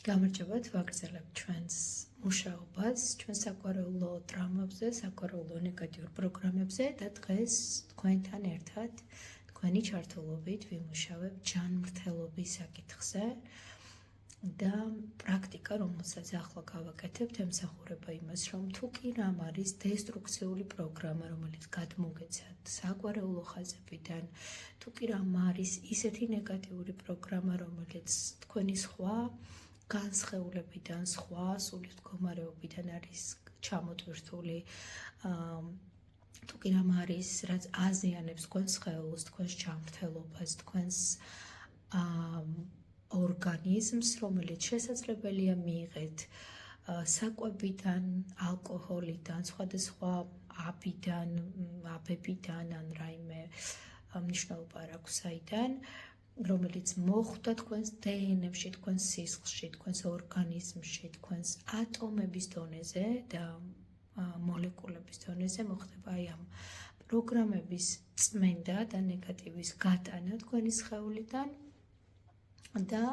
გამარჯობათ, ვაგრძელებთ ჩვენს მუშაობას, ჩვენ საგვარეულო ტრამვებზე, საგვარეულო ნეგატიურ პროგრამებზე და დღეს თქვენთან ერთად თქვენი ჩართულობით ვიმუშავებ ჯანმრთელობის საკითხზე და პრაქტიკა, რომელსაც ახლა გავაკეთებთ, ემსახურება იმას, რომ თუ კი რამ არის დესტრუქციული პროგრამა, რომელიც გადმოგეცათ საგვარეულო ხაზებიდან, თუ კი რამ არის ისეთი ნეგატიური პროგრამა, რომელიც თქვენი სხვა განსხეულებიდან, სხვა სულის მდგომარეობიდან არის ჩამოტვირთული, თუ კი რამ არის, რაც აზიანებს თქვენს სხეულს, თქვენს ჯანმრთელობას, თქვენს ორგანიზმს, რომელიც შესაძლებელია მიიღეთ საკვებიდან, ალკოჰოლიდან, სხვადასხვა აბებიდან, ან რაიმე მნიშვნელობა არ აქვს საიდან, რომელიც მოხვდა თქვენს დნმ-ში, თქვენს სისხლში, თქვენს ორგანიზმში, თქვენს ატომების დონეზე და მოლეკულების დონეზე მოხდება აი ამ პროგრამების წმენდა და ნეგატივის გატანა თქვენი სხეულიდან და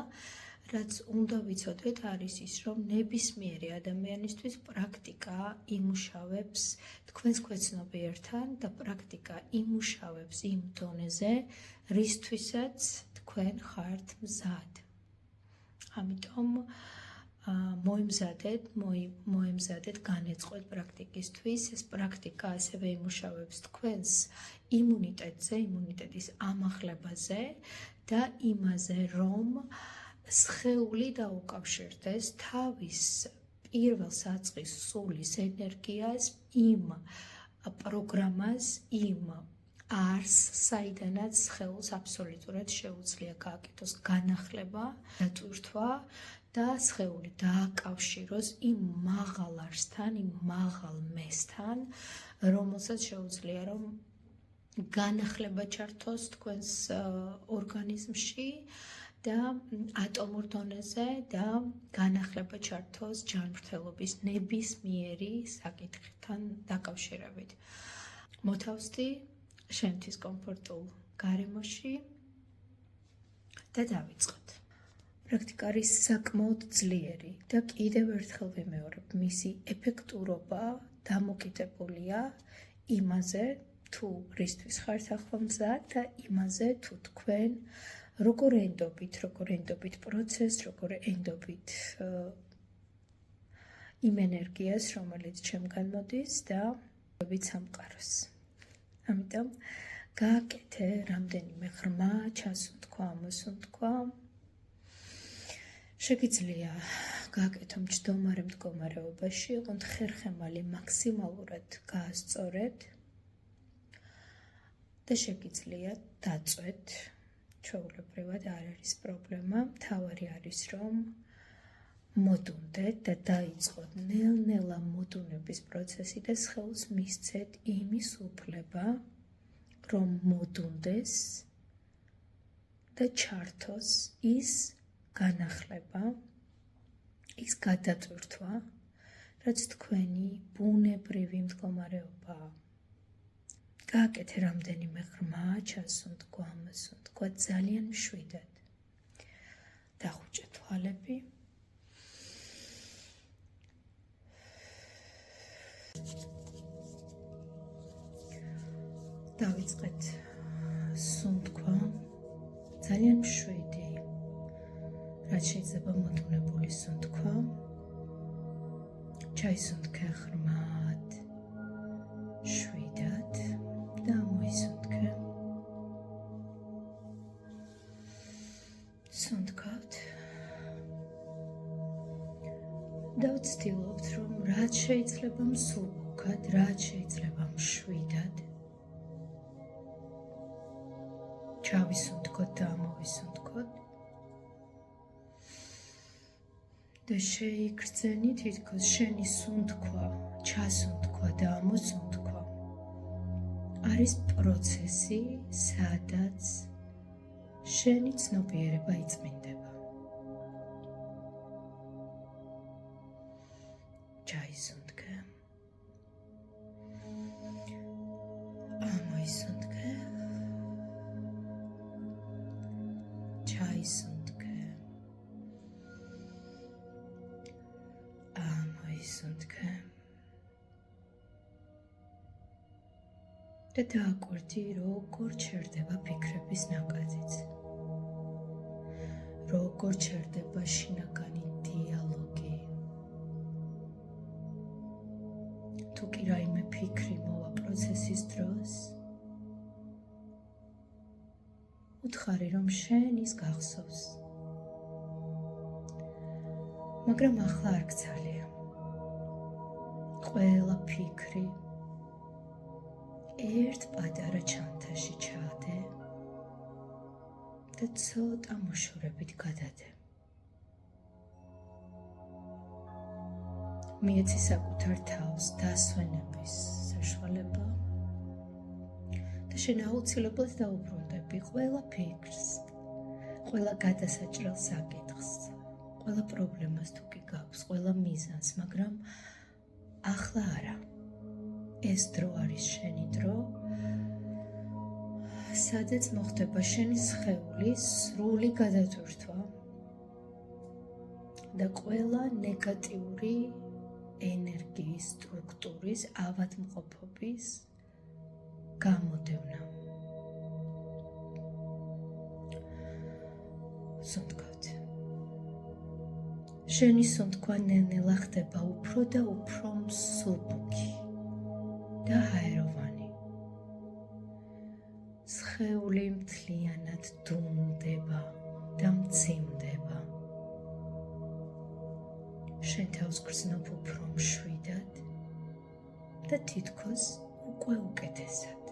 რაც უნდა ვიცოდეთ არის ის, რომ ნებისმიერი ადამიანისთვის პრაქტიკა იმუშავებს თქვენს ქვეცნობიერთან და პრაქტიკა იმუშავებს იმ დონეზე, რისთვისაც თქვენ ხართ მზად. ამიტომ მოემზადეთ განეწყვეტ პრაქტიკისთვის. ეს პრაქტიკა ასევე იმუშავებს თქვენს იმუნიტეტზე, იმუნიტეტის ამახლებაზე და იმაზე, რომ სხეული დაუკავშირდეს თავის პირველ საწყის სულის ენერგიას იმ პროგრამას, იმ არს, საიდანაც სხეულს აბსოლუტურად შეუძლია გააკეთოს განახლება, დატვირთვა და სხეული დააკავშიროს იმ მაღალ არსთან, იმ მაღალ მესთან, რომელსაც შეუძლია რომ განახლება ჩართოს თქვენს ორგანიზმში და ატომურ დონეზე და განახლება ჩართოს ჯანმრთელობის ნებისმიერი საკითხთან დაკავშირებით. მოთავსდი შენთვის კომფორტულ გარემოში და დავიწყოთ. პრაქტიკა არის საკმაოდ ძლიერი და კიდევ ერთხელ ვიმეორებ, მისი ეფექტურობა დამოკიდებულია იმაზე, თუ რისთვის ხართ ახლა მზად და იმაზე, თუ თქვენ როგორ ენდობით პროცესს, როგორ ენდობით იმ ენერგიას, რომელიც ჩემგან მოდის და სამყაროს. ამიტომ გააკეთე რამდენიმე ღრმა ჩასუნთქვა, მოსუნთქვა. შეგიძლია გააკეთო მჯდომარე მდგომარეობაში, ოღონდ ხერხემალი მაქსიმალურად გაასწორეთ და შეგიძლია დაწვეთ. ჩვეულებრივად არ არის პრობლემა, მთავარი არის რომ მოდუნდეთ და დაიწყოთ ნელ-ნელა მოდუნების პროცესი და სხეულს მისცეთ იმის უფლება, რომ მოდუნდეს და ჩართოს ის განახლება, ის გადატვირთვა, რაც თქვენი ბუნებრივი მდგომარეობაა. გააკეთე რამდენიმე ღრმა ჩასუნთქვა, მოსუნთქვა ძალიან მშვიდად. დახუჭე თვალები. დავიწყეთ სუნთქვა, ძალიან მშვიდი, რაც შეიძლება მოდუნებული სუნთქვა. ჩაისუნთქე ღრმად, შვიდად და მოისუნთქე. სუნთქავთ და ვცდილობთ, რომ რაც შეიძლება მსუბუქად, რაც შეიძლება მშვიდად ჩავისუნთქოთ და ამოვისუნთქოთ და შეიგრძენი თითქოს შენი სუნთქვა, ჩასუნთქვა და ამოსუნთქვა არის პროცესი, სადაც შენი ცნობიერება იწმინდება. ჩაისუნთქე. ამოისუნთქე. ჩაისუნთქე. მოისუნთქე და დააკვირდი, როგორ ჩერდება ფიქრების ნაკადიც, როგორ ჩერდება შინაგანი დიალოგი. თუ კი რაიმე ფიქრი მოვა პროცესის დროს, უთხარი, რომ შენ ის გახსოვს. მაგრამ ახლა არ გცალია. ყველა ფიქრი ერთ პატარა ჩანთაში ჩაადე და ცოტა მოშორებით გადადე. მიეცი საკუთარ თავს დასვენების საშუალება და შენ აუცილებლად დაუბრუნდები ყველა ფიქრს, ყველა გადასაჭრელ საკითხს, ყველა პრობლემას თუ კი გაქვს, ყველა მიზანს, მაგრამ ახლა არა. ეს დრო არის შენი დრო, სადაც მოხდება შენი სხეულის სრული გადატვირთვა და ყველა ნეგატიური ენერგიის სტრუქტურის ავადმყოფობის გამოდევნა. სუნთქავთ. შენი სუნთქვა ნელ-ნელა ხდება უფრო და უფრო მსუბუქი და ჰაეროვანი. სხეული მთლიანად დუმდება და მძიმდება. შენ თავს გრძნობ უფრო მშვიდად და თითქოს უკვე უკეთესად.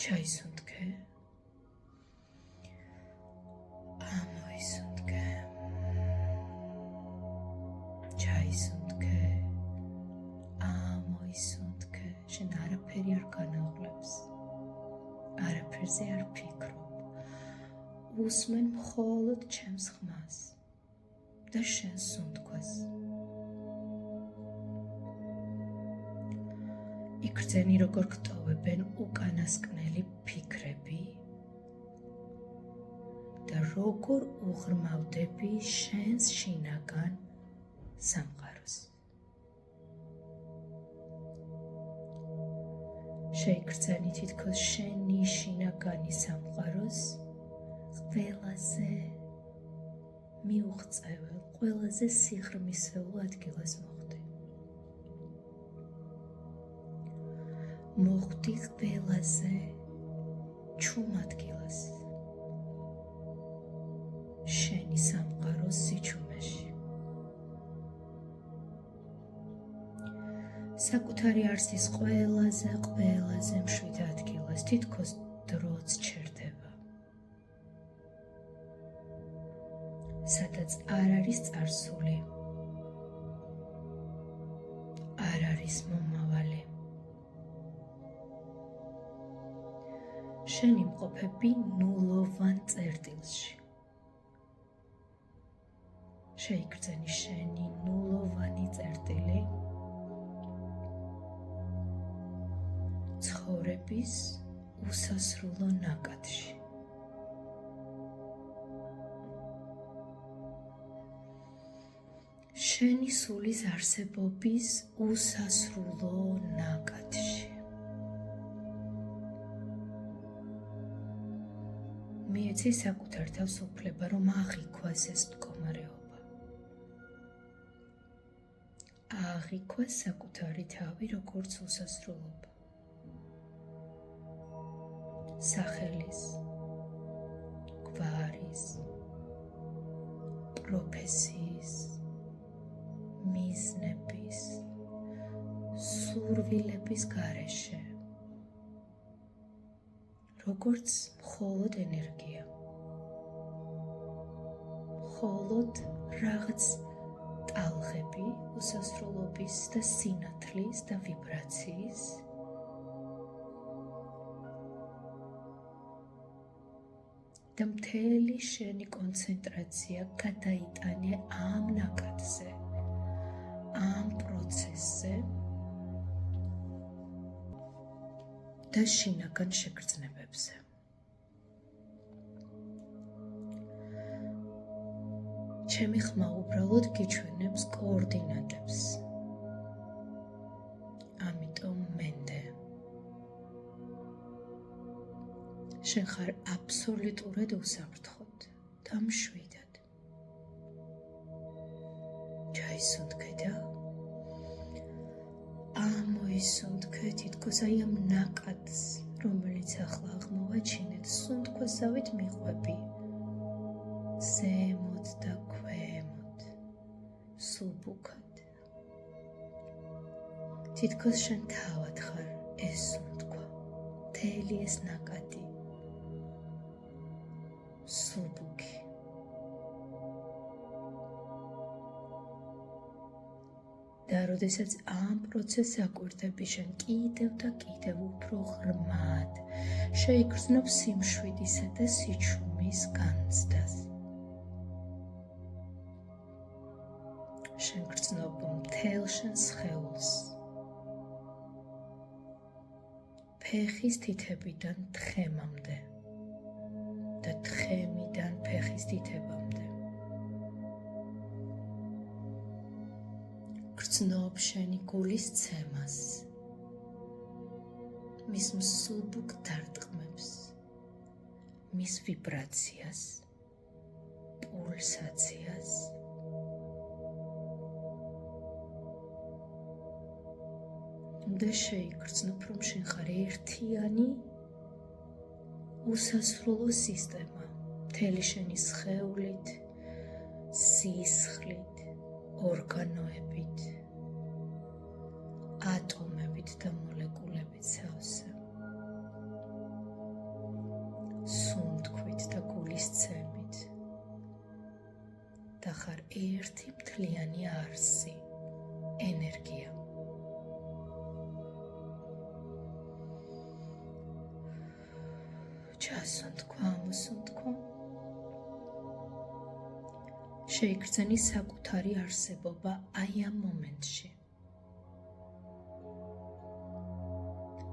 ჩაისუნთქე. ამოისუნთქე. ჩაისუნთქე. ამოისუნთქე. შენ არაფერი არ განაღლებს. არაფერზე არ ფიქრობ. უსმენ მხოლოდ ჩემს ხმას და შენ სუნთქვას. იგრძენი როგორ გტოვებენ უკანასკნელი ფიქრები და როგორ უღრმავდები შენს შინაგან სამყაროს. შეიგრძენი თითქოს შენი შინაგანი სამყაროს ყველაზე მიუღწეველ, ყველაზე სიღრმისეულ ადგილას მოხვდი. მოხვდი ყველაზე ჩუმ ადგილას, შენი სამყაროს სიჩუმეში. საკუთარი არსის ყველაზე მშვიდ ადგილას, თითქოს დროც ჩერდება, სადაც არ არის წარსული, არ არის მომავალი. შენ იმყოფები ნულოვან წერტილში. შეიგრძენი შენი ნულოვანი წერტილი ცხოვრების უსასრულო ნაკადში. შენი სულის არსებობის უსასრულო ნაკადში. მიეცი საკუთარ თავს უფლება, რომ აღიქვას ეს მდგომარეობა. აღიქვას საკუთარი თავი როგორც უსასრულობა. სახელის, გვარის, პროფესიის, მიზნების, სურვილების გარეშე, როგორც მხოლოდ ენერგია, მხოლოდ რაღაც ტალღები უსასრულობის და სინათლის და ვიბრაციის, და მთელი შენი კონცენტრაცია გადაიტანე ამ ნაკადზე, ამ პროცესზე და შინაგან შეგრძნებებზე. ჩემი ხმა უბრალოდ გიჩვენებს კოორდინატებს. ამიტომ მენდე. შენ ხარ აბსოლუტურად უსაფრთხოდ და მშვიდად. ჩაისუნთქე და ამოისუნთქე თითქოს აი ამ ნაკადს, რომელიც ახლა აღმოვაჩინეთ, სუნთქვასავით მიყვები. ზემოთ და ქვემოთ, სუბუქად. თითქოს შენ თავად ხარ ეს სუნთქვა, მთელი ეს ნაკადი. სუბუქი. და როდესაც ამ პროცესს აკვირდები, შენ კიდევ და კიდევ უფრო ღრმად შეიგრძნობ სიმშვიდისა და სიჩუმის განცდას. შენ გრძნობ მთელ შენ სხეულს. ფეხის თითებიდან თხემამდე და თხემიდან ფეხის თითებამდე. გრძნობ შენი გულის ცემას, მის მსუბუქ დარტყმებს, მის ვიბრაციას, პულსაციას. და შეიგრძნობ, რომ შენ ხარ ერთიანი უსასრულო სისტემა, მთელი შენი სხეულით, სისხლით, ორგანოებით, ატომებით და მოლეკულებით სავსე. სუნთქვით და გულისცემით. და ხარ ერთი მთლიანი არსი, ენერგია. ჩასუნთქვა, ამოსუნთქვა. შეიგრძენი საკუთარი არსებობა აი ამ მომენტში.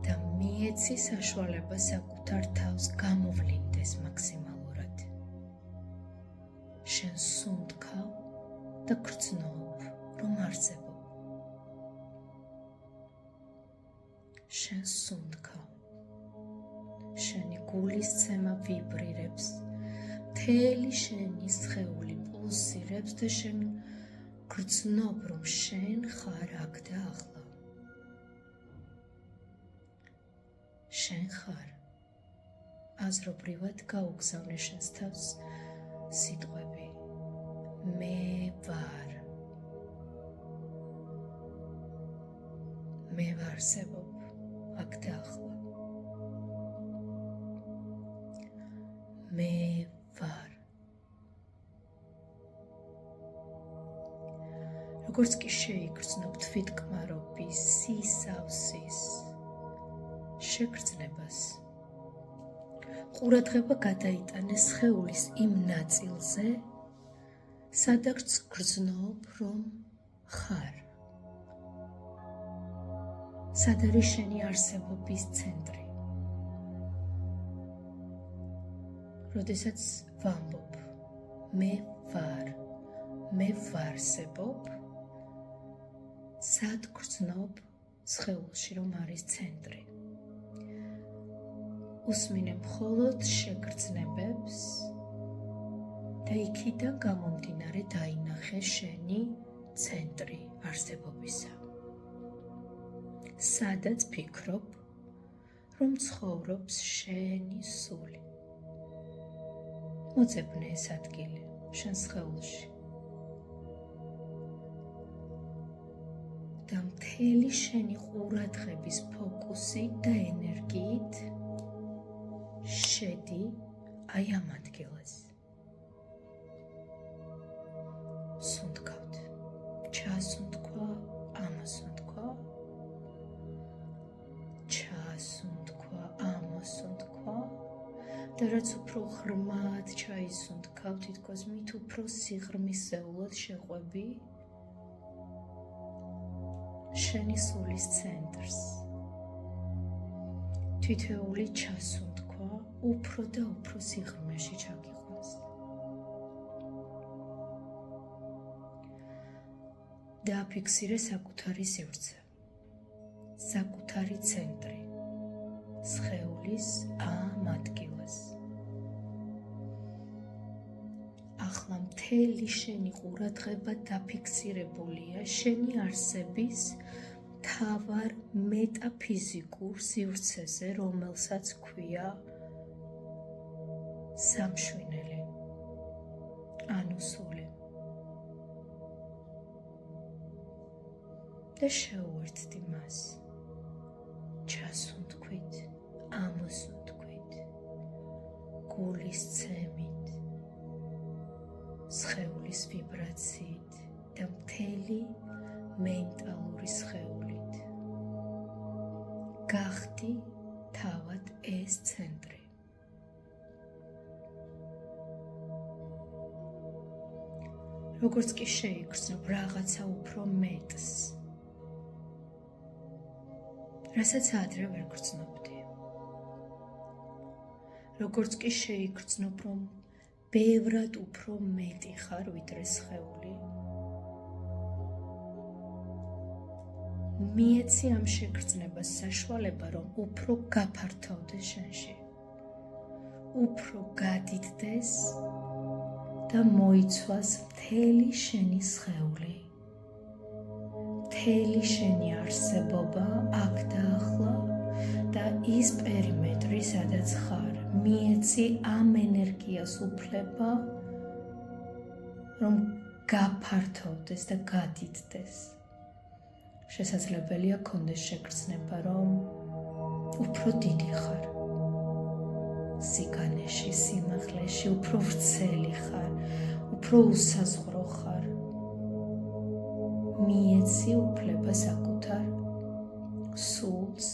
და მიეცი საშუალება საკუთარ თავს გამოვლინდეს მაქსიმალურად. შენ სუნთქავ და გრძნობ, რომ არსებობ. შენ სუნთქავ. შენი გულისცემა ვიბრირებს, მთელი შენი სხეული პულსირებს და შენ გრძნობ, რომ შენ ხარ აქ და ახლა. შენ ხარ. აზრობრივად გაუგზავნე შენს თავს სიტყვები. მე ვარ. მე ვარსებობ აქ და ახლა. მე ვარ. როგორც კი შეიგრძნობ თვითკმარობის, სისავსის შეგრძნებას, ყურადღება გადაიტანე სხეულის იმ ნაწილზე, სადაც გრძნობ, რომ ხარ. სად არის შენი არსებობის ცენტრი? როდესაც ვამბობ, მე ვარ, მე ვარსებობ, სად გრძნობ სხეულში, რომ არის ცენტრი? უსმინე მხოლოდ შეგრძნებებს და იქიდან გამომდინარე დაინახე შენი ცენტრი არსებობისა. სადაც ფიქრობ, რომ ცხოვრობს შენი სული. მოძებნე ეს ადგილი შენ სხეულში. და მთელი შენი ყურადღების ფოკუსი და ენერგიით შედი აი ამ ადგილას. სუნთქავთ. ჩასუნთქვა, ამოსუნთქვა. ჩასუნთქვა, ამოსუნთქვა. და რაც უფრო ღრმად ჩაისუნთქავ, თითქოს მით უფრო სიღრმისეულად შეყვები შენი სულის ცენტრს. თითოეული ჩასუნთქვა უფრო და უფრო სიღრმეში ჩაგიყვანს. დააფიქსირე საკუთარი სივრცე, საკუთარი ცენტრი, სხეულის ამ ადგილას. ახლა მთელი შენი ყურადღება დაფიქსირებულია შენი არსების მთავარ მეტაფიზიკურ სივრცეზე, რომელსაც ქვია სამშვინელი, ანუ სული. და შეუერთდი მას ჩასუნთქვით, ამოსუნთქვით, გულის ცემით, სხეულის ვიბრაციით და მთელი მენტალური სხეულით. გახდი თავად ეს ცენტრი. როგორც კი შეიგრძნობ რაღაცა უფრო მეტს, რასაც ადრე ვერ გრძნობდი. როგორც კი შეიგრძნობ, რომ ბევრად უფრო მეტი ხარ ვიდრე სხეული, მიეცი ამ შეგრძნებას საშუალება, რომ უფრო გაფართოვდეს შენში, უფრო გადიდდეს და მოიცვას მთელი შენი სხეული, მთელი შენი არსებობა აქ და ახლა და ის პერიმეტრი, სადაც ხარ. მიეცი ამ ენერგიას უფლება, რომ გაფართოვდეს და გადიდდეს. შესაძლებელია გქონდეს შეგრძნება, რომ უფრო დიდი ხარ, სიგანეში, სიმაღლეში, უფრო ვრცელი ხარ, უფრო უსაზღვრო ხარ. მიეცი უფლება საკუთარ სულს,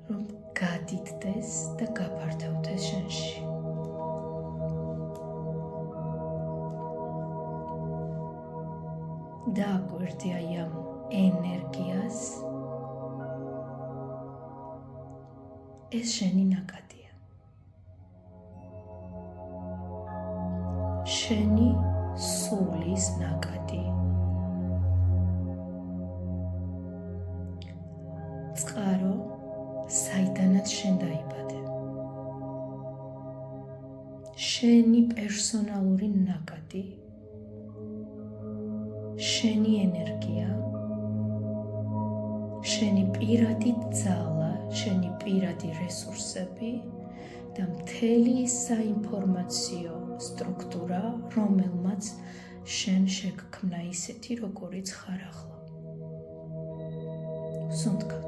რომ გადიდდეს და გაფართოვდეს შენში. დააკვირდი აი ამ ენერგიას, ეს შენი ნაკადია. შენი სულის ნაკადი. წყარო, საიდანაც შენ დაიბადე. შენი პერსონალური ნაკადი, შენი ენერგია, შენი პირადი ძალა, შენი პირადი რესურსები და მთელი საინფორმაციო სტრუქტურა, რომელმაც შენ შეგქმნა ისეთი, როგორიც ხარ ახლა. სუნთქავთ.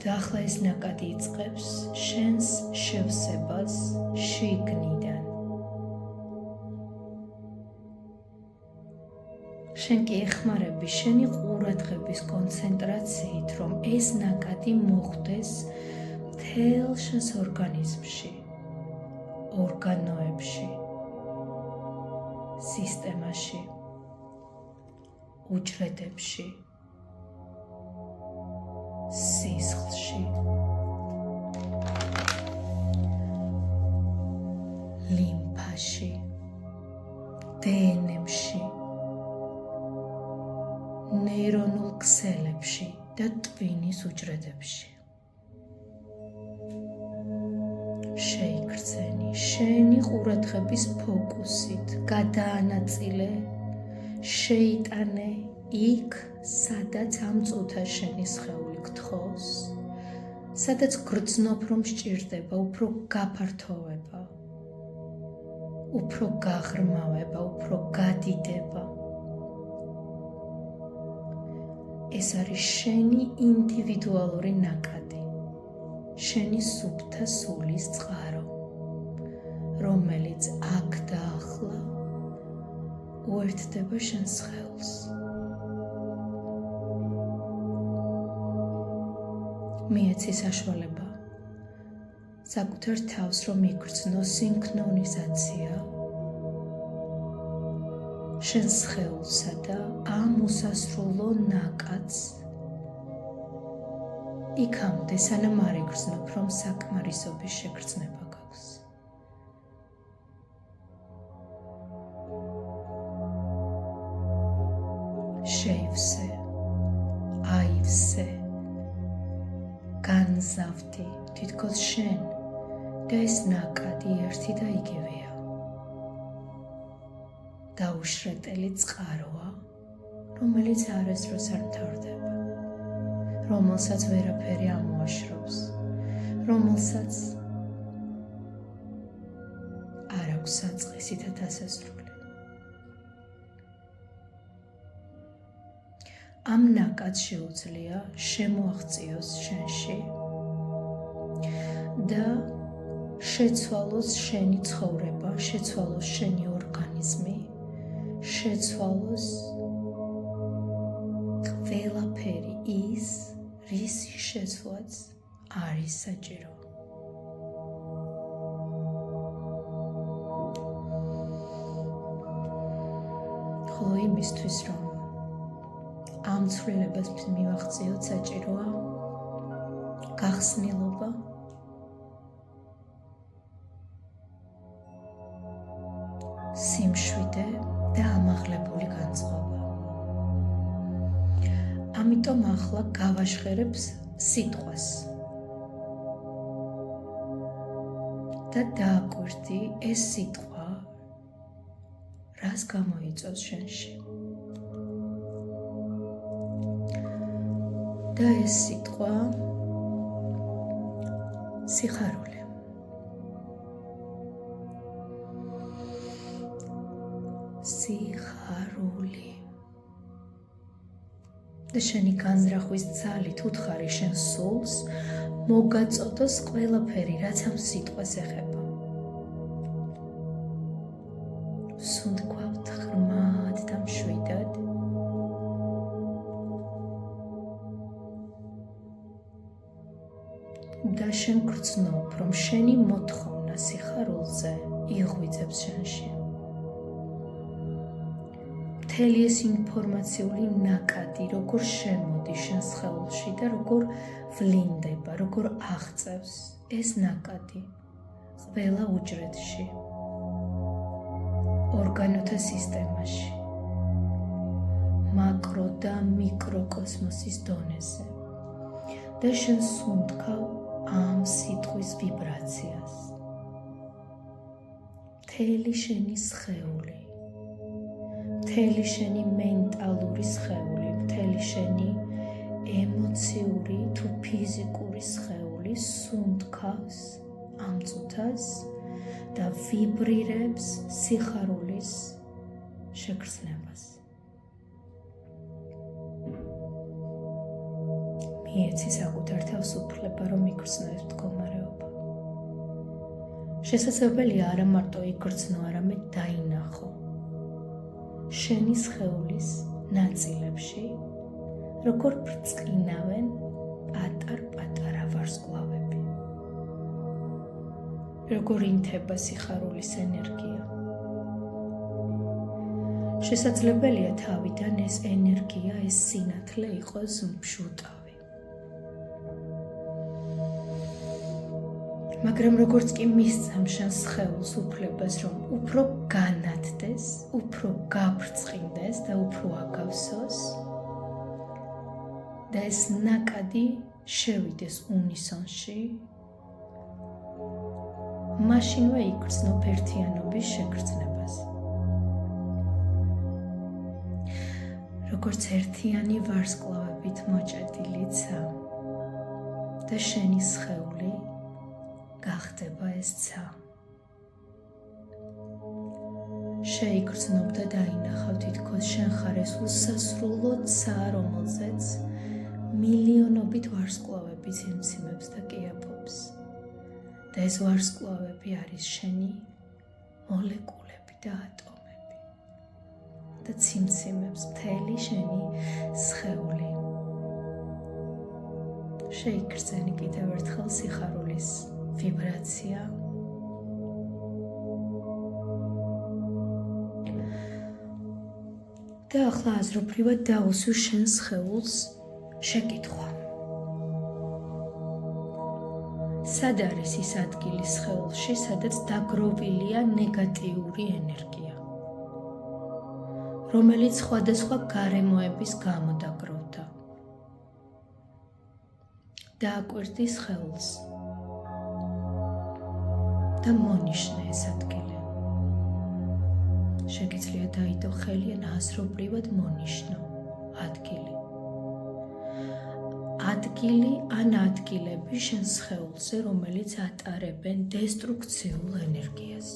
და ახლა ეს ნაკადი იწყებს შენს შევსებას შიგნიდან. შენ კი ეხმარები შენი ყურადღების კონცენტრაციით, რომ ეს ნაკადი მოხვდეს მთელ შენს ორგანიზმში, ორგანოებში, სისტემაში, უჯრედებში, სისხლში, ლიმფაში, დნმ-ში, ნეირონულ ქსელებში და ტვინის უჯრედებში. შეიგრძენი შენი ყურადღების ფოკუსით, გადაანაწილე, შეიტანე იქ, სადაც ამ წუთას შენი სხეული გთხოვს, სადაც გრძნობ, რომ სჭირდება უფრო გაფართოვება, უფრო გაღრმავება, უფრო გადიდება. ეს არის შენი ინდივიდუალური ნაკადი, შენი სუფთა სულის წყარო, რომელიც აქ და ახლა უერთდება შენს სხეულს. მიეცი საშუალება საკუთარ თავს, რომ იგრძნო სინქრონიზაცია შენ სხეულსა და ამ უსასრულო ნაკადს იქამდე, სანამ არ იგრძნობ, რომ საკმარისობის შეგრძნება გაქვს. აივსე, განზავდი თითქოს შენ და ეს ნაკადი ერთი და იგივეა. დაუშრეტელი წყაროა, რომელიც არასდროს არ მთავრდება, რომელსაც ვერაფერი ამოაშრობს, რომელსაც არ აქვს საწყისი და დასასრული. ამ ნაკადს შეუძლია შემოაღწიოს შენში და შეცვალოს შენი ცხოვრება, შეცვალოს შენი ორგანიზმი, შეცვალოს ყველაფერი ის, რისი შეცვლაც არის საჭირო. ხოლო იმისთვის, რომ ამ ცვლილებას მივახციოთ, საჭიროა გახსნილობა, სიმშვიდე და ამაღლებული განწყობა. ამიტომ ახლა გავაშხერებს სიტყვას და დააკვირდი ეს სიტყვა რას გამოიწვევს შენში. და ეს სიტყვა სიხარული. სიხარული. და შენი განზრახვის ძალით უთხარი შენ სულს მოგაწოდოს ყველაფერი, რაც ამ სიტყვას ეხება. სუნთქვავთ ღრმად და მშვიდად. და შენ გრძნობ, რომ შენი მოთხოვნა სიხარულზე იღვიძებს შენში. მთელი ეს ინფორმაციული ნაკადი როგორ შემოდის შენ სხეულში და როგორ ვლინდება, როგორ აღწევს ეს ნაკადი ყველა უჯრედში, ორგანოთა სისტემაში, მაკრო და მიკროკოსმოსის დონეზე და შენ სუნთქავ ამ სიტყვის ვიბრაციას. მთელი შენი სხეული, მთელი შენი მენტალური სხეული, მთელი შენი ემოციური თუ ფიზიკური სხეული სუნთქავს ამ წუთას და ვიბრირებს სიხარულის შეგრძნებას. მიეცი საკუთარ თავს უფლება, რომ იგრძნოს მდგომარეობა. შესაძლებელია არა მარტო იგრძნო, არამედ დაინახო შენი სხეულის ნაწილებში, როგორ ბრწყინავენ პატარ-პატარა ვარსკვლავები, როგორ ინთება სიხარულის ენერგია. შესაძლებელია თავიდან ეს ენერგია, ეს სინათლე იყოს მშუტავი. მაგრამ როგორც კი მისცემ შენ სხეულს უფლებას, რომ უფრო განათდეს, უფრო გაბრწყინდეს და უფრო აგავსოს და ეს ნაკადი შევიდეს უნისონში, მაშინვე იგრძნობ ერთიანობის შეგრძნებას. როგორც ერთიანი ვარსკვლავებით მოჭედილიცა და შენი სხეული გახდება ეს ცა. შეიგრძნობ და დაინახავ თითქოს შენ ხარ ეს უსასრულო ცა, რომელზეც მილიონობით ვარსკვლავები ციმციმებს და კიაფობს. და ეს ვარსკვლავები არის შენი მოლეკულები და ატომები. და ციმციმებს მთელი შენი სხეული. შეიგრძენი კიდევ ერთხელ სიხარულის ვიბრაცია. და ახლა აზრობრივად დაუსვი შენ სხეულს შეკითხვა. სად არის ის ადგილი სხეულში, სადაც დაგროვილია ნეგატიური ენერგია? რომელიც სხვადასხვა გარემოების გამო დაგროვდა. დააკვირდი სხეულს და მონიშნე ეს ადგილი. შეგიძლია დაიდო ხელი ან აზრობრივად მონიშნო ადგილი. ადგილი ან ადგილები შენ სხეულზე, რომელიც ატარებენ დესტრუქციულ ენერგიას.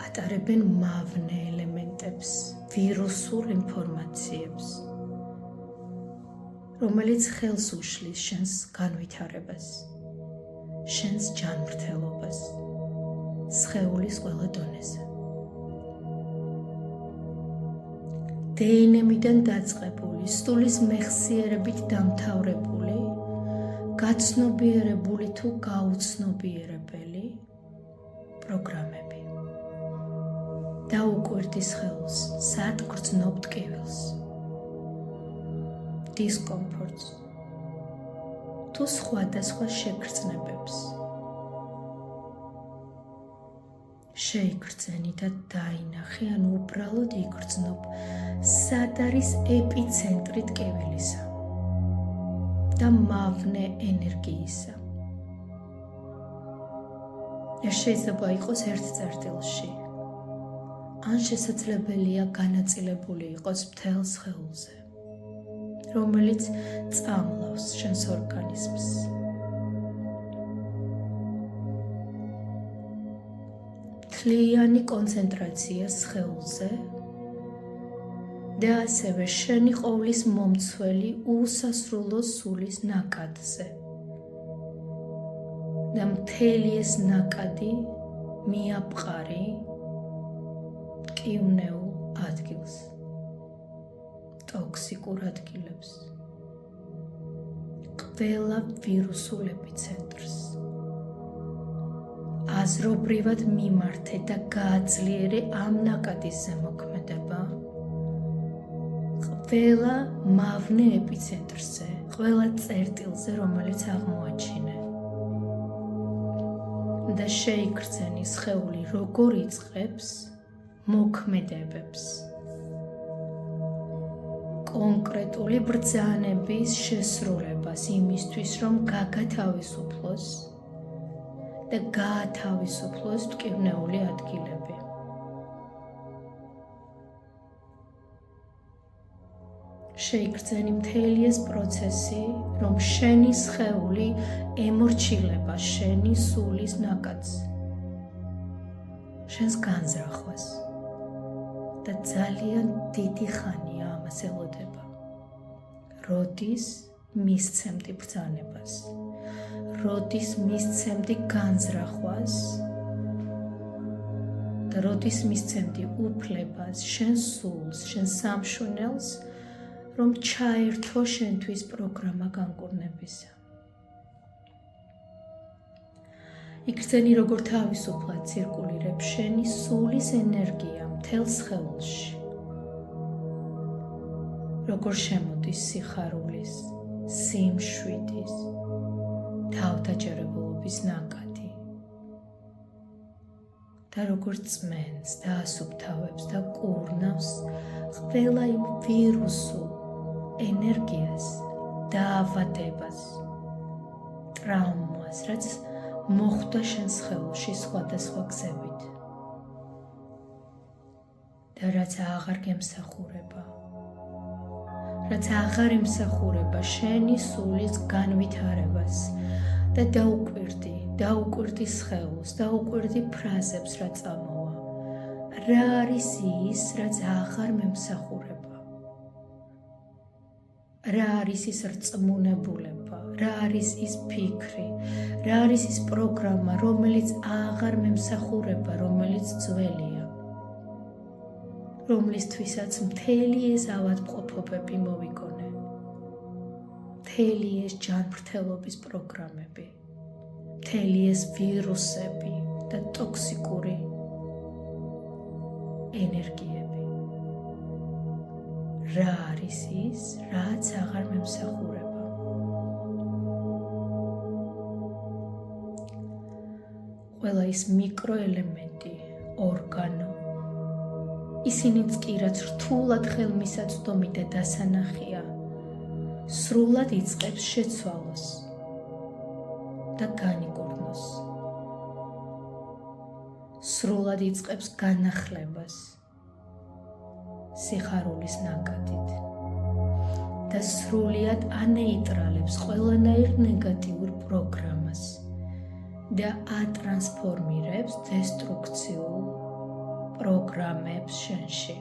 ატარებენ მავნე ელემენტებს, ვირუსულ ინფორმაციებს, რომელიც ხელს უშლის შენს განვითარებას, შენს ჯანმრთელობას, სხეულის ყველა დონეზე. დნმ-დან დაწყებული, სტულის მეხსიერებით დამთავრებული, გაცნობიერებული თუ გაუცნობიერებელი პროგრამები. დაუკვირდი სხეულს, სად გრძნობ ტკივილს, დისკომფორტს თუ სხვადასხვა შეგრძნებებს. შეიგრძენი და დაინახე, ან უბრალოდ იგრძნობ, სად არის ეპიცენტრი ტკივილისა და მავნე ენერგიისა. ეს შეიძლება იყოს ერთ წერტილში, ან შესაძლებელია განაწილებული იყოს მთელ სხეულზე, რომელიც წამლავს შენს ორგანიზმს. მთლიანი კონცენტრაცია სხეულზე და ასევე შენი ყოვლის მომცველი უსასრულო სულის ნაკადზე. და მთელი ეს ნაკადი მიაპყარი ტკივნეულ ადგილს, ტოქსიკურ ადგილებს, ყველა ვირუსულ ეპიცენტრს. აზრობრივად მიმართე და გააძლიერე ამ ნაკადის ზემოქმედება ყველა მავნე ეპიცენტრზე, ყველა წერტილზე, რომელიც აღმოაჩინე. და შეიგრძენი სხეული როგორ იწყებს მოქმედებებს. კონკრეტული ბრძანების შესრულებას იმისთვის, რომ გაგათავისუფლოს და გაათავისუფლოს ტკივნეული ადგილები. შეიგრძენი მთელი ეს პროცესი, რომ შენი სხეული ემორჩილება შენი სულის ნაკადს, შენს განზრახვას და ძალიან დიდი ხანია ამას ელოდება. როდის მისცემდი ბრძანებას, როდის მისცემდი განზრახვას და როდის მისცემდი უფლებას შენ სულს, შენ სამშვენელს, რომ ჩაერთო შენთვის პროგრამა განკურნებისა. იგრძენი როგორ თავისუფლად ცირკულირებს შენი სულის ენერგია მთელ სხეულში. როგორ შემოდის სიხარულის, სიმშვიდის, თავდაჯერებულობის ნაკადი და როგორ წმენს და ასუფთავებს და კურნავს ყველა იმ ვირუსულ ენერგიას, დაავადებას, ტრაუმას, რაც მოხვდა შენ სხეულში სხვადასხვა გზებით და რაც აღარ გემსახურება, რაც აღარ ემსახურება შენი სულის განვითარებას და დაუკვირდი სხეულს, დაუკვირდი ფრაზებს, რაც ამოვა. რა არის ის, რაც აღარ მემსახურება? რა არის ის რწმუნებულება, რა არის ის ფიქრი, რა არის ის პროგრამა, რომელიც აღარ მემსახურება, რომელიც ძველია, რომლისთვისაც მთელი ეს ავადმყოფობები მოვიგონე, მთელი ეს ჯანმრთელობის პროგრამები, მთელი ეს ვირუსები და ტოქსიკური ენერგიები. რა არის ის, რაც აღარ მემსახურება? ყველა ის მიკროელემენტი, ორგანო, ისინიც კი რაც რთულად ხელმისაწვდომი და დასანახია, სრულად იწყებს შეცვალოს და განიკურნოს. სრულად იწყებს განახლებას სიხარულის ნაკადით და სრულიად ანეიტრალებს ყველანაირ ნეგატიურ პროგრამას და ატრანსფორმირებს დესტრუქციულ პროგრამებს შენში.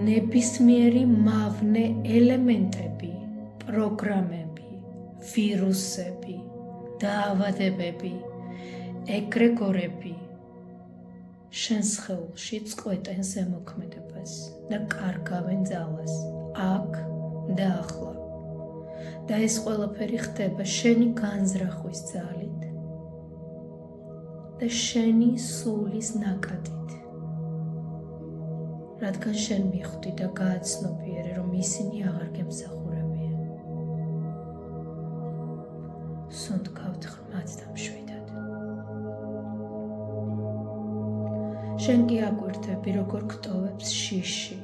ნებისმიერი მავნე ელემენტები, პროგრამები, ვირუსები, დაავადებები, ეგრეგორები შენ სხეულში წყვეტენ ზემოქმედებას და კარგავენ ძალას აქ და ახლა. და ეს ყველაფერი ხდება შენი განზრახვის ძალით და შენი სულის ნაკადით. რადგან შენ მიხვდი და გააცნობიერე, რომ ისინი აღარ გემსახურებიან. სუნთქავთ ღრმად და მშვიდად. შენ კი აკვირდები, როგორ გტოვებს შიში.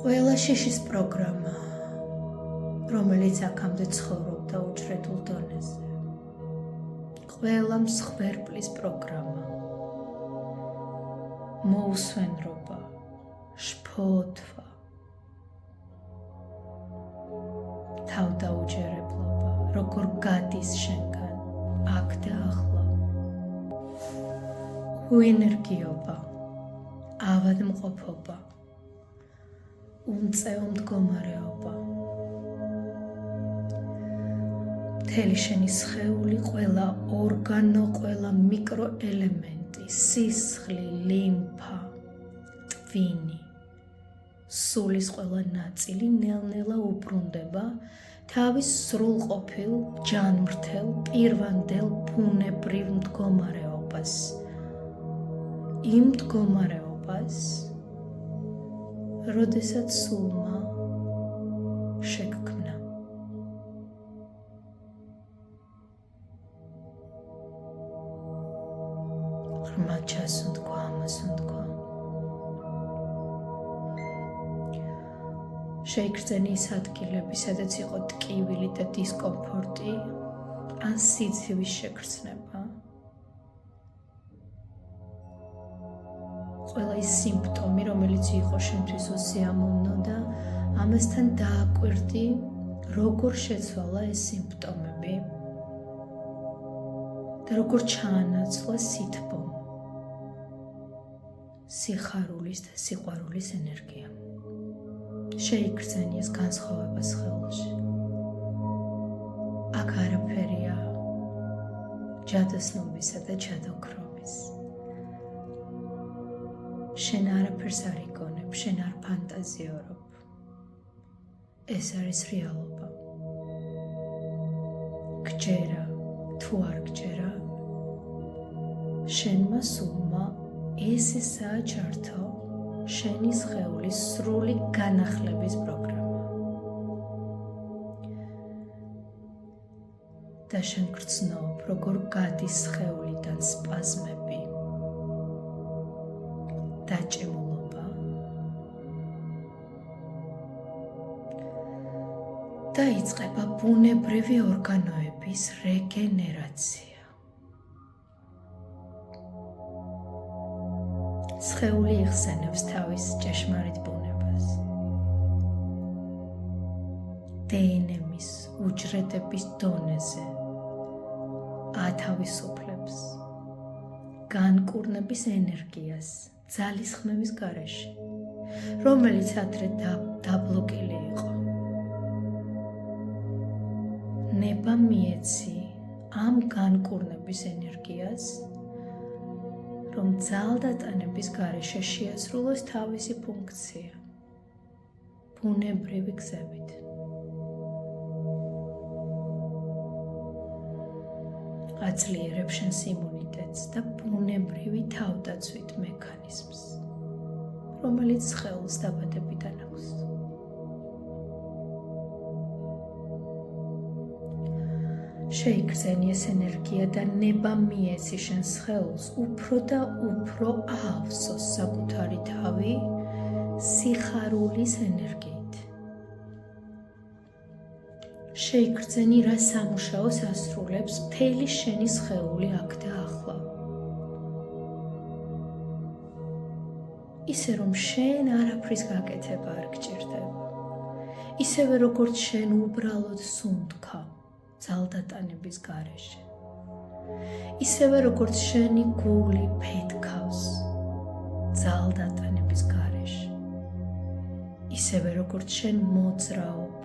ყველა შიშის პროგრამა, რომელიც აქამდე ცხოვრობდა უჯრედულ დონეზე. ყველა მსხვერპლის პროგრამა. მოუსვენრობა, შფოთვა, თავდაუჯერებლობა, როგორ გადის შენგან, აქ და ახლა. უენერგიობა, ავადმყოფობა, უმწეო მდგომარეობა. მთელი შენი სხეული, ყველა ორგანო, ყველა მიკროელემენტი, სისხლი, ლიმფა, ტვინი, სულის ყველა ნაწილი ნელ-ნელა უბრუნდება თავის სრულყოფილ, ჯანმრთელ, პირვანდელ, ბუნებრივ მდგომარეობას. იმ მდგომარეობას, როდესაც სულმა შეგქმნა. ღრმად ჩასუნთქვა, ამასუნთქვა. შეიგრძენი ის ადგილები, სადაც იყო ტკივილი და დისკომფორტი, ან სიძივის შეგრძნება. ყველა ის სიმპტომი, რომელიც იყო შენთვის უსიამოვნო და ამასთან დააკვირდი, როგორ შეცვალა ეს სიმპტომები და როგორ ჩაანაცვლა სითბომ, სიხარულის და სიყვარულის ენერგია. შეიგრძენი ეს განსხვავება სხეულში. აქ არაფერია ჯადოსნობისა და ჯადოქრობის. შენ არაფერს არ იგონებ, შენ არ ფანტაზიორობ. ეს არის რეალობა. გჯერა, თუ არ გჯერა, შენმა სულმა ესაა ჩართო შენი სხეულის სრული განახლების პროგრამა. და შენ გრძნობ, როგორ გადის სხეულიდან სპაზმები, დაჭიმულობა და იწყება ბუნებრივი ორგანოების რეგენერაცია. სხეული იხსენებს თავის ჭეშმარიტ ბუნებას. დნმ-ის უჯრედების დონეზე ათავისუფლებს განკურნების ენერგიას ძალისხმევის გარეშე, რომელიც ადრე დაბლოკილი იყო. ნება მიეცი ამ განკურნების ენერგიას, რომ ძალდატანების გარეშე შეასრულოს თავისი ფუნქცია, ბუნებრივი გზებით. აწლიერებს შენს იმუნიტეტს და ბუნებრივი თავდაცვით მექანიზმს, რომელიც სხეულს დაბადებიდან აქვს. შეიგრძენი ეს ენერგია და ნება მიეცი შენ სხეულს უფრო და უფრო აავსოს საკუთარი თავი სიხარულის ენერგიით. შეიგრძენი რა სამუშაოს ასრულებს მთელი შენი სხეული აქ და ახლა. ისე რომ შენ არაფრის გაკეთება არ გჭირდება. ისევე როგორც შენ უბრალოდ სუნთქა ძალდატანების გარეშე. ისევე როგორც შენი გული ფეთქავს ძალდატანების გარეშე. ისევე როგორც შენ მოძრაობ,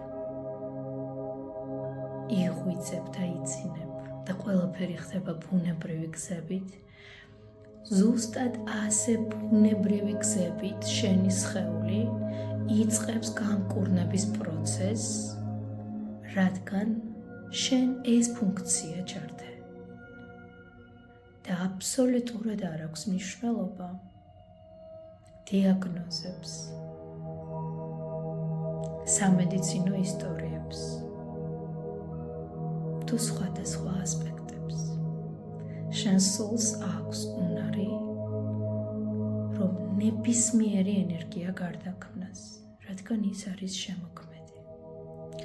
იღვიძებ და იცინებ და ყველაფერი ხდება ბუნებრივი გზებით, ზუსტად ასე ბუნებრივი გზებით შენი სხეული იწყებს განკურნების პროცესს, რადგან შენ ეს ფუნქცია ჩართე. და აბსოლუტურად არ აქვს მნიშვნელობა დიაგნოზებს, სამედიცინო ისტორიებს თუ სხვადასხვა ასპექტებს. შენ სულს აქვს უნარი, რომ ნებისმიერი ენერგია გარდაქმნას, რადგან ის არის შემოქმედი,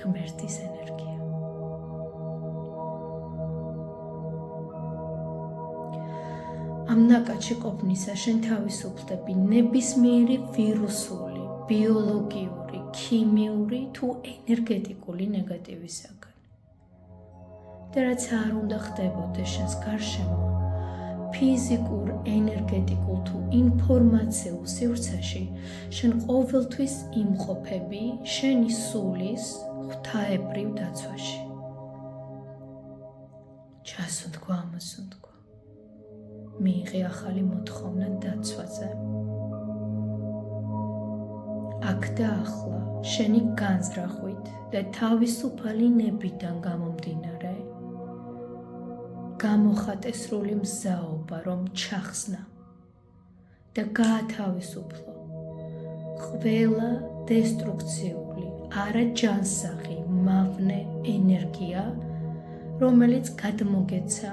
ღმერთის ენერგია. ამ ნაკადში ყოფნისა შენ თავისუფლდები ნებისმიერი ვირუსული, ბიოლოგიური, ქიმიური თუ ენერგეტიკული ნეგატივისაგან. და რაც არ უნდა ხდებოდეს შენს გარშემო, ფიზიკურ, ენერგეტიკულ თუ ინფორმაციულ სივრცეში, შენ ყოველთვის იმყოფები შენი სულის ღვთაებრივ დაცვაში. ჩასუნთქვა, ამოსუნთქვა. მიიღე ახალი მოთხოვნა დაცვაზე. აქ და ახლა შენი განზრახვით და თავისუფალი ნებიდან გამომდინარე, გამოხატე სრული მზაობა, რომ ჩახსნა და გაათავისუფლო ყველა დესტრუქციული, არაჯანსაღი, მავნე ენერგია, რომელიც გადმოგეცა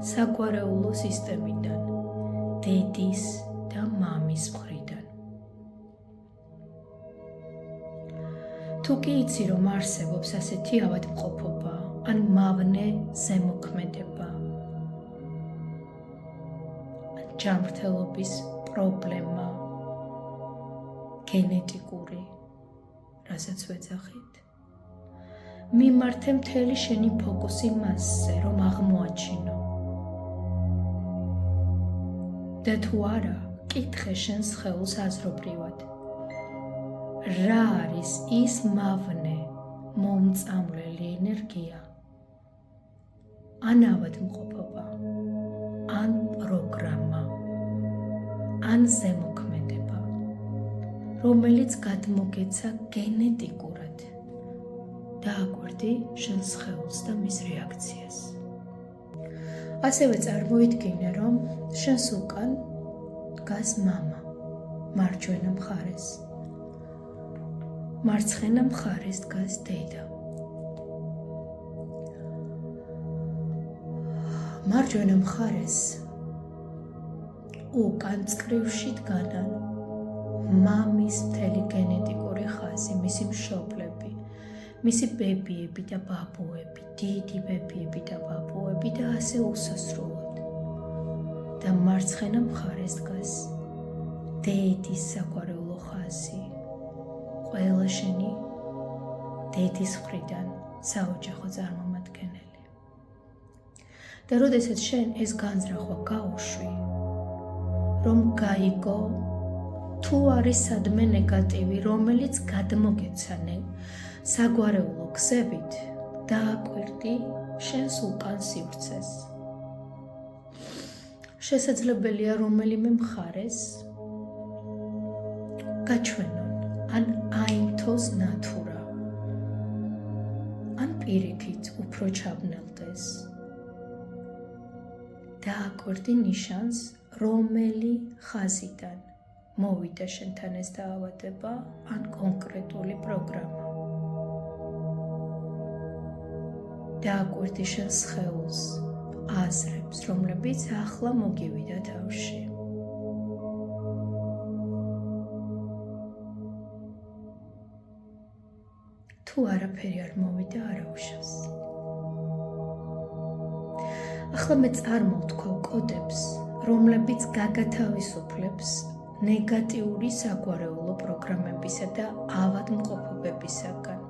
საგვარეულო სისტემიდან, დედის და მამის მხრიდან. თუ კი იცი, რომ არსებობს ასეთი ავადმყოფობა, ან მავნე ზემოქმედება, ან ჯანმრთელობის პრობლემა, გენეტიკური, რასაც ვეძახით, მიმართე მთელი შენი ფოკუსი მასზე, რომ აღმოაჩინო. და თუ არა, კითხე შენ სხეულს აზრობრივად. რა არის ის მავნე, მომწამლელი ენერგია, ან ავადმყოფობა, ან პროგრამა, ან ზემოქმედება, რომელიც გადმოგეცა გენეტიკურად და აკვირდი შენ სხეულს და მის რეაქციას. ასევე წარმოიდგინე, რომ შენს უკან დგას მამა, მარჯვენა მხარეს. მარცხენა მხარეს დგას დედა. მარჯვენა მხარეს უკან წკრივში დგანან მამის მთელი გენეტიკური ხაზი, მისი მშობლები, მისი ბებიები და ბაბუები, დიდი ბებიები და ბაბუები და ასე უსასრულოდ. და მარცხენა მხარეს დგას დედის საგვარეულო ხაზი, ყველა შენი დედის მხრიდან საოჯახო წარმომადგენელი. და როდესაც შენ ეს განზრახვა გაუშვი, რომ გაიგო თუ არის სადმე ნეგატივი, რომელიც გადმოგეცანე საგვარეულო გზებით, დააკვირდი შენს უკან სივრცეს. შესაძლებელია რომელიმე მხარეს გაჩვენონ, ან აინთოს ნათურა, ან პირიქით უფრო ჩაბნელდეს. დააკვირდი ნიშანს, რომელი ხაზიდან მოვიდა შენთან ეს დაავადება, ან კონკრეტული პროგრამა. და აკვირდი შენ სხეულს, აზრებს, რომლებიც ახლა მოგივიდა თავში. თუ არაფერი არ მოვიდა, არა უშავს. ახლა მე წარმოვთქვავ კოდებს, რომლებიც გაგათავისუფლებს ნეგატიური საგვარეულო პროგრამებისა და ავადმყოფობებისაგან.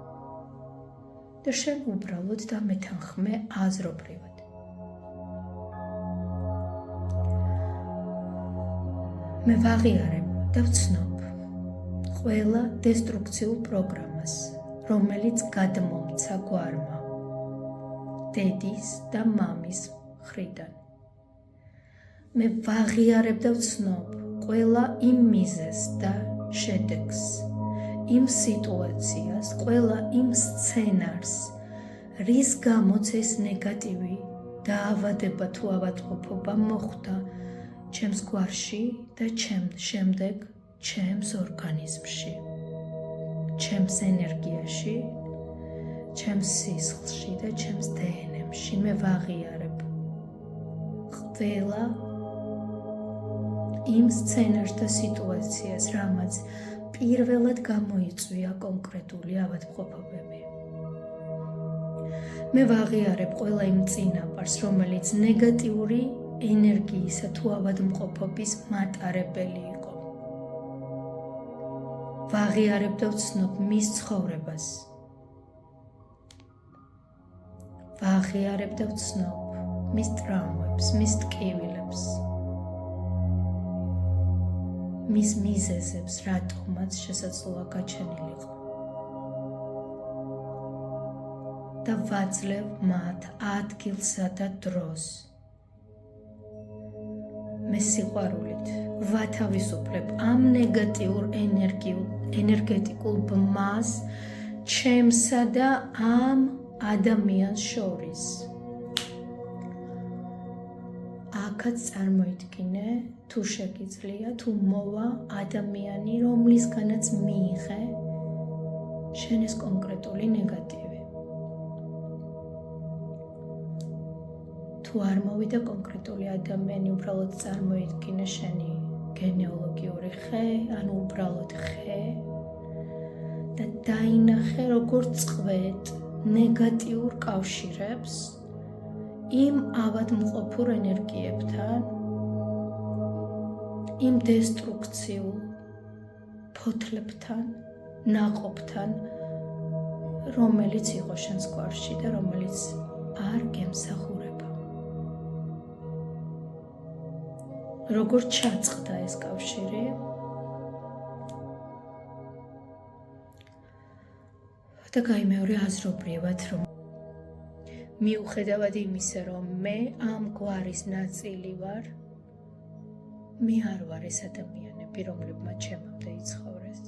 და შენ უბრალოდ დამეთანხმე აზრობრივად. მე ვაღიარებ და ვცნობ ყველა დესტრუქციულ პროგრამას, რომელიც გადმომცა გვარმა, დედის და მამის მხრიდან. მე ვაღიარებ და ვცნობ ყველა იმ მიზეზს და შედეგს, იმ სიტუაციას, ყველა იმ სცენარს, რის გამოც ეს ნეგატივი დაავადება თუ ავადმყოფობა მოხდა ჩემს გვარში და შემდეგ ჩემს ორგანიზმში, ჩემს ენერგიაში, ჩემს სისხლში და ჩემს დნმ-ში. მე ვაღიარებ ყველა იმ სცენარს და სიტუაციას, რამაც პირველად გამოიწვია კონკრეტული ავადმყოფობები. მე ვაღიარებ ყველა იმ წინაპარს, რომელიც ნეგატიური ენერგიისა თუ ავადმყოფობის მატარებელი იყო. ვაღიარებ და ვცნობ მის ცხოვრებას. ვაღიარებ და ვცნობ მის ტრაუმებს, მის ტკივილებს, მის მიზეზებს, რატომაც შესაძლოა გაჩენილიყო. და ვაძლევ მათ ადგილსა და დროს. მე სიყვარულით ვათავისუფლებ ამ ნეგატიურ ენერგეტიკულ ბმას ჩემსა და ამ ადამიანს შორის. აქაც წარმოიდგინე, თუ შეგიძლია, თუ მოვა ადამიანი, რომლისგანაც მიიღე შენ ეს კონკრეტული ნეგატივი. თუ არ მოვიდა კონკრეტული ადამიანი, უბრალოდ წარმოიდგინე შენი გენეალოგიური ხე, ანუ უბრალოდ ხე და დაინახე, როგორ წყვეთ ნეგატიურ კავშირებს იმ ავადმყოფურ ენერგიებთან, იმ დესტრუქციულ ფოთლებთან, ნაყოფთან, რომელიც იყო შენს გვარში და რომელიც არ გემსახურება. როგორ ჩაწყდა ეს კავშირი? და გაიმეორე აზრობრივად, რომ მიუხედავად იმისა, რომ მე ამ გვარის ნაწილი ვარ, მე არ ვარ ეს ადამიანები, რომლებმაც ჩემამდე იცხოვრეს.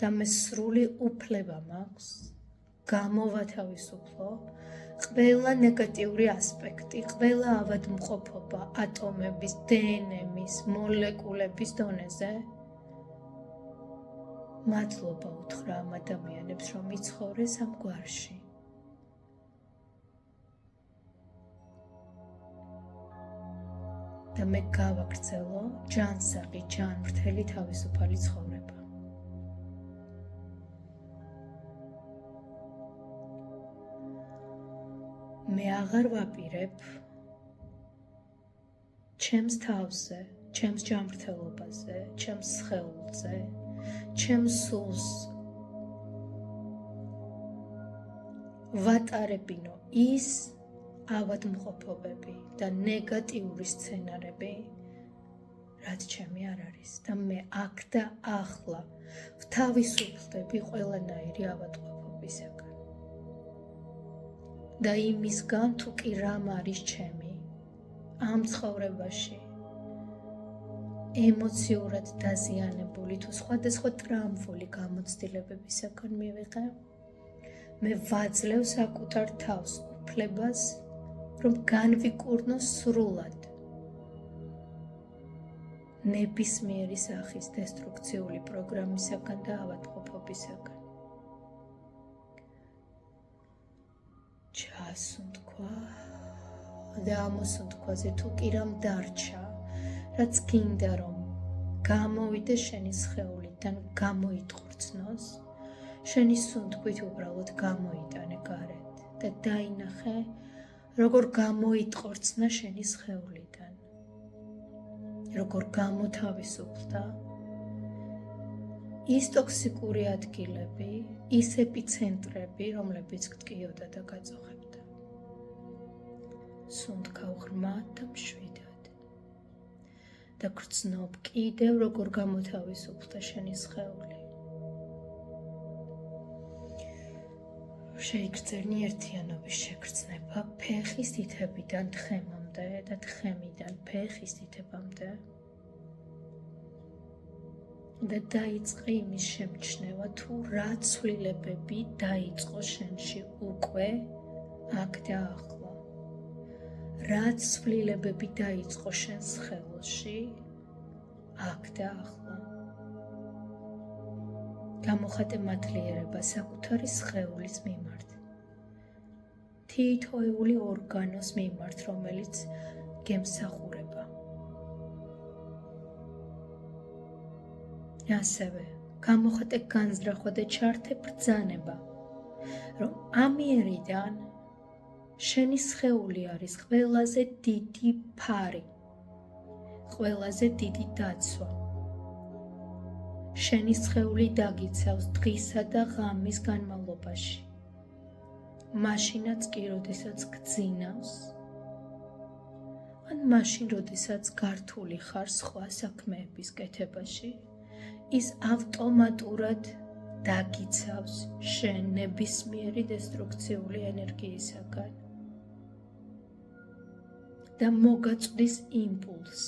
და მე სრული უფლება მაქვს გამოვათავისუფლო ყველა ნეგატიური ასპექტი, ყველა ავადმყოფობა ატომების, დნმ-ის, მოლეკულების დონეზე. მადლობა უთხრა ამ ადამიანებს, რომ იცხოვრეს ამ გვარში. და მე გავაგრძელო ჯანსაღი, ჯანმრთელი თავისუფალი ცხოვრება. მე აღარ ვაპირებ ჩემს თავზე, ჩემს ჯანმრთელობაზე, ჩემს სხეულზე, ჩემს სულს ვატარებინო ის ავადმყოფობები და ნეგატიური სცენარები, რაც ჩემი არ არის. და მე აქ და ახლა ვთავისუფლდები ყველანაირი ავადმყოფობისაგან. და იმისგან, თუ კი რამ არის ჩემი ამ ცხოვრებაში ემოციურად დაზიანებული თუ სხვადასხვა ტრამვული გამოცდილებებისაგან მივიღე, მე ვაძლევ საკუთარ თავს უფლებას, რომ განვიკურნო სრულად ნებისმიერი სახის დესტრუქციული პროგრამისაგან და ავადმყოფობისაგან. ჩასუნთქვა და ამ მოსუნთქვაზე თუ კი რამ დარჩა, რაც გინდა რომ გამოვიდეს შენი სხეულიდან, გამოიტყორცნოს, შენი სუნთქვით უბრალოდ გამოიტანე გარეთ და დაინახე, როგორ გამოიტყორცნა შენი სხეულიდან, როგორ გამოთავისუფლდა ის ტოქსიკური ადგილები, ის ეპიცენტრები, რომლებიც გტკიოდა და გაწოხებდა. სუნთქავ ღრმად და მშვიდად და გრძნობ კიდევ როგორ გამოთავისუფლდა შენი სხეული. შეიგრძნი ერთიანობის შეგრძნება ფეხის თითებიდან თხემამდე და თხემიდან ფეხის თითებამდე და დაიწყე იმის შემჩნევა, თუ რა ცვლილებები დაიწყო შენში უკვე აქ და ახლა. რა ცვლილებები დაიწყო შენ სხეულში აქ და ახლა. გამოხატე მადლიერება საკუთარი სხეულის მიმართ. თითოეული ორგანოს მიმართ, რომელიც გემსახურება. ასევე გამოხატე განზრახვა და ჩართე ბრძანება, რომ ამიერიდან შენი სხეული არის ყველაზე დიდი ფარი, ყველაზე დიდი დაცვა. შენი სხეული დაგიცავს დღისა და ღამის განმავლობაში. მაშინაც კი, როდესაც გძინავს, ან მაშინ, როდესაც გართული ხარ სხვა საქმეების კეთებაში, ის ავტომატურად დაგიცავს შენ ნებისმიერი დესტრუქციული ენერგიისაგან და მოგაწვდის იმპულსს,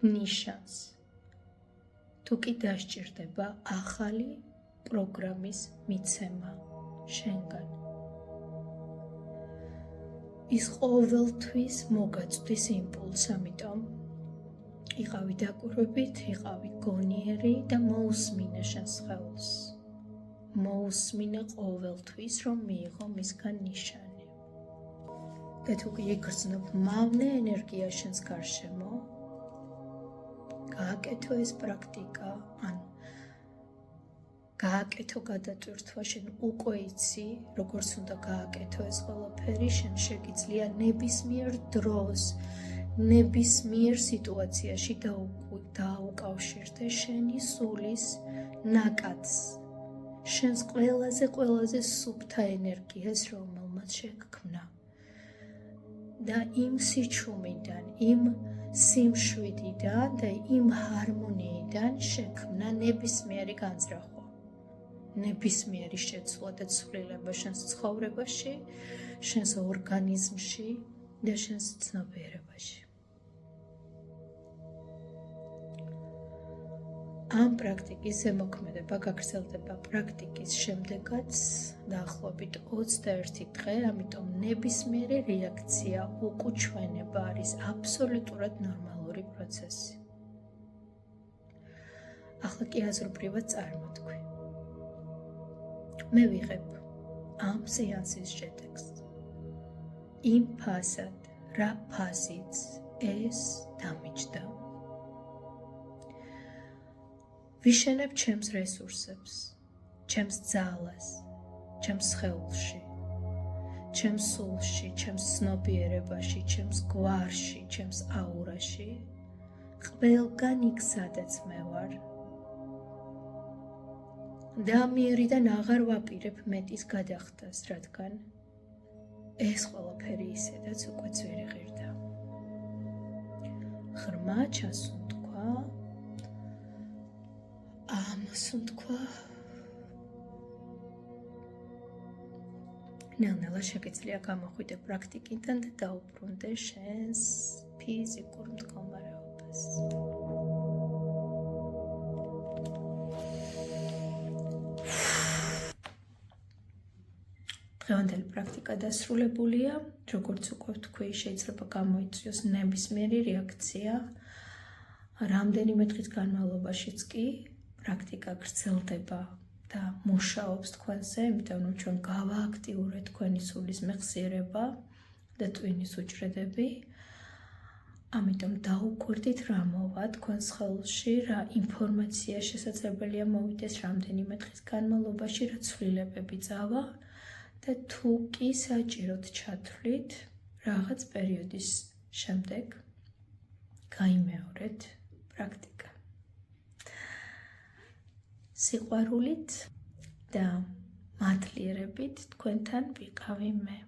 ნიშანს, თუ კი დასჭირდება ახალი პროგრამის მიცემა შენგან. ის ყოველთვის მოგაწვდის იმპულსს, ამიტომ იყავი დაკვირვებით, იყავი გონიერი და მოусმინე შენ სხეულს. მოусმინე ყოველთვის, რომ მიიღო მისგან ნიშანი. და თუ კი იგრძნობ მავნე ენერგია შენს გარშემო, გააკეთო ეს პრაქტიკა, ანუ გააკეთო გადატვირთვა, შენ უკვე იცი, როგორც უნდა გააკეთო ეს ყველაფერი, შენ შეგიძლია ნებისმიერ დროს, ნებისმიერ სიტუაციაში დაუკავშირდე შენი სულის ნაკადს, შენს ყველაზე სუფთა ენერგიას, რომელმაც შეგქმნა. და იმ სიჩუმიდან, იმ სიმშვიდიდან და იმ ჰარმონიიდან შექმნა ნებისმიერი განზრახვა, ნებისმიერი შეცვლა და ცვლილება შენს ცხოვრებაში, შენს ორგანიზმში და შენს ცნობიერებაში. ამ პრაქტიკის ზემოქმედება გაგრძელდება პრაქტიკის შემდეგაც დაახლოებით 21 დღე, ამიტომ ნებისმიერი რეაქცია, უკუჩვენება არის აბსოლუტურად ნორმალური პროცესი. ახლა კი აზრობრივად წარმოთქვი. მე ვიღებ ამ სეანსის შედეგს. იმ ფასად, რა ფასიც ეს დამიჯდა. ვიშენებ ჩემს რესურსებს, ჩემს ძალას, ჩემს სხეულში, ჩემს სულში, ჩემს ცნობიერებაში, ჩემს გვარში, ჩემს აურაში, ყველგან იქ, სადაც მე ვარ. და ამიერიდან აღარ ვაპირებ მეტის გადახდას, რადგან ეს ყველაფერი ისედაც უკვე ძვირი ღირდა. ღრმა ჩასუნთქვა, ამოსუნთქვა. ნელ-ნელა შეგიძლია გამოხვიდე პრაქტიკიდან და დაუბრუნდე შენს ფიზიკურ მდგომარეობას. დღევანდელი პრაქტიკა დასრულებულია. როგორც უკვე ვთქვი, შეიძლება გამოიწვიოს ნებისმიერი რეაქცია. რამდენიმე დღის განმავლობაშიც კი პრაქტიკა გრძელდება და მუშაობს თქვენზე, იმიტომ რომ ჩვენ გავააქტიურეთ თქვენი სულის მეხსიერება და ტვინის უჯრედები. ამიტომ დაუკვირდით რა მოვა თქვენს ხელში, რა ინფორმაცია შესაძლებელია მოვიდეს რამდენიმე დღის განმავლობაში, რა ცვლილებები წავა და თუ კი საჭიროთ ჩათვლით რაღაც პერიოდის შემდეგ გაიმეორეთ პრაქტიკა. სიყვარულით და მადლიერებით თქვენთან ვიყავი მე.